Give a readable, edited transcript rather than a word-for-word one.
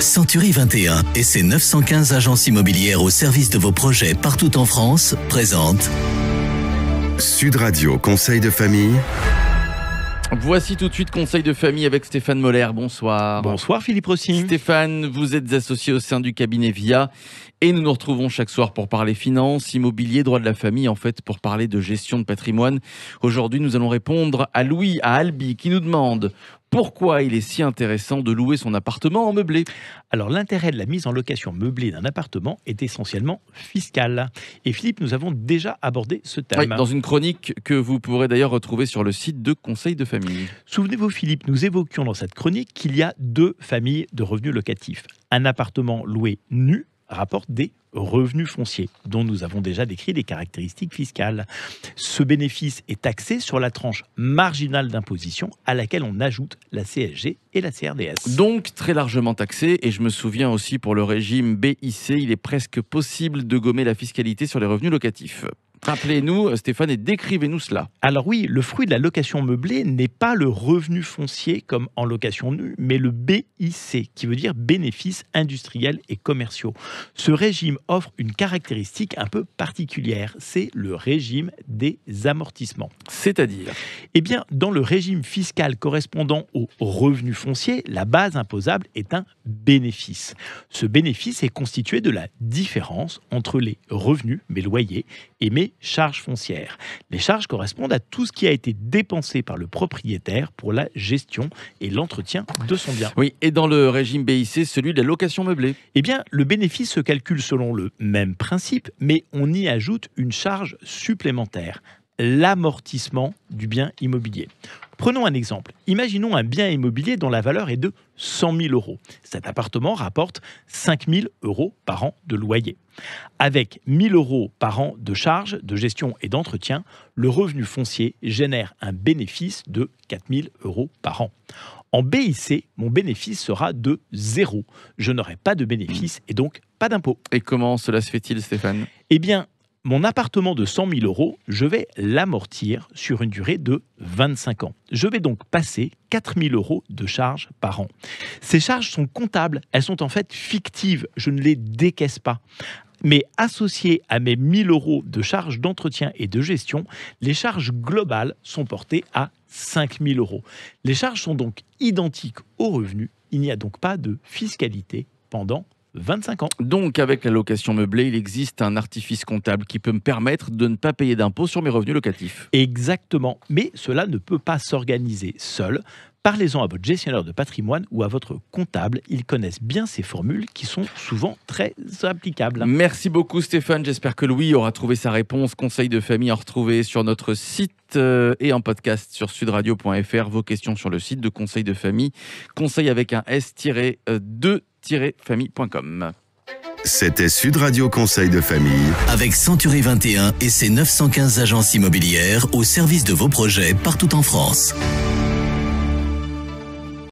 Century 21 et ses 915 agences immobilières au service de vos projets partout en France présentent Sud Radio Conseil de famille. Voici tout de suite Conseil de famille avec Stéphane Moller. Bonsoir. Bonsoir Philippe Rossi. Stéphane, vous êtes associé au sein du cabinet VIA et nous nous retrouvons chaque soir pour parler finances, immobilier, droit de la famille, en fait pour parler de gestion de patrimoine. Aujourd'hui, nous allons répondre à Louis, à Albi, qui nous demande pourquoi il est si intéressant de louer son appartement en meublé. Alors l'intérêt de la mise en location meublée d'un appartement est essentiellement fiscal. Et Philippe, nous avons déjà abordé ce thème. Oui, dans une chronique que vous pourrez d'ailleurs retrouver sur le site de Conseil de famille. Souvenez-vous Philippe, nous évoquions dans cette chronique qu'il y a deux familles de revenus locatifs. Un appartement loué nu rapporte des revenus fonciers, dont nous avons déjà décrit les caractéristiques fiscales. Ce bénéfice est taxé sur la tranche marginale d'imposition à laquelle on ajoute la CSG et la CRDS. Donc très largement taxé, et je me souviens aussi pour le régime BIC, il est presque possible de gommer la fiscalité sur les revenus locatifs. Rappelez-nous, Stéphane, et décrivez-nous cela. Alors oui, le fruit de la location meublée n'est pas le revenu foncier comme en location nue, mais le BIC, qui veut dire bénéfices industriels et commerciaux. Ce régime offre une caractéristique un peu particulière, c'est le régime des amortissements. C'est-à-dire ? Eh bien, dans le régime fiscal correspondant au revenu foncier, la base imposable est un bénéfice. Ce bénéfice est constitué de la différence entre les revenus, mes loyers, et mes charges foncières. Les charges correspondent à tout ce qui a été dépensé par le propriétaire pour la gestion et l'entretien de son bien. Oui, et dans le régime BIC, celui de la location meublée. Eh bien, le bénéfice se calcule selon le même principe, mais on y ajoute une charge supplémentaire, l'amortissement du bien immobilier. Prenons un exemple. Imaginons un bien immobilier dont la valeur est de 100 000 euros. Cet appartement rapporte 5 000 euros par an de loyer. Avec 1 000 euros par an de charges, de gestion et d'entretien, le revenu foncier génère un bénéfice de 4 000 euros par an. En BIC, mon bénéfice sera de 0. Je n'aurai pas de bénéfice et donc pas d'impôt. Et comment cela se fait-il, Stéphane ? Eh bien, mon appartement de 100 000 euros, je vais l'amortir sur une durée de 25 ans. Je vais donc passer 4 000 euros de charges par an. Ces charges sont comptables, elles sont en fait fictives, je ne les décaisse pas. Mais associées à mes 1 000 euros de charges d'entretien et de gestion, les charges globales sont portées à 5 000 euros. Les charges sont donc identiques aux revenus, il n'y a donc pas de fiscalité pendant 25 ans. Donc, avec la location meublée, il existe un artifice comptable qui peut me permettre de ne pas payer d'impôts sur mes revenus locatifs. Exactement, mais cela ne peut pas s'organiser seul. Parlez-en à votre gestionnaire de patrimoine ou à votre comptable. Ils connaissent bien ces formules qui sont souvent très applicables. Merci beaucoup Stéphane. J'espère que Louis aura trouvé sa réponse. Conseil de famille à retrouver sur notre site et en podcast sur sudradio.fr. Vos questions sur le site de Conseil de famille. Conseil avec un S-2-famille.com. C'était Sud Radio Conseil de famille. avec Century 21 et ses 915 agences immobilières au service de vos projets partout en France.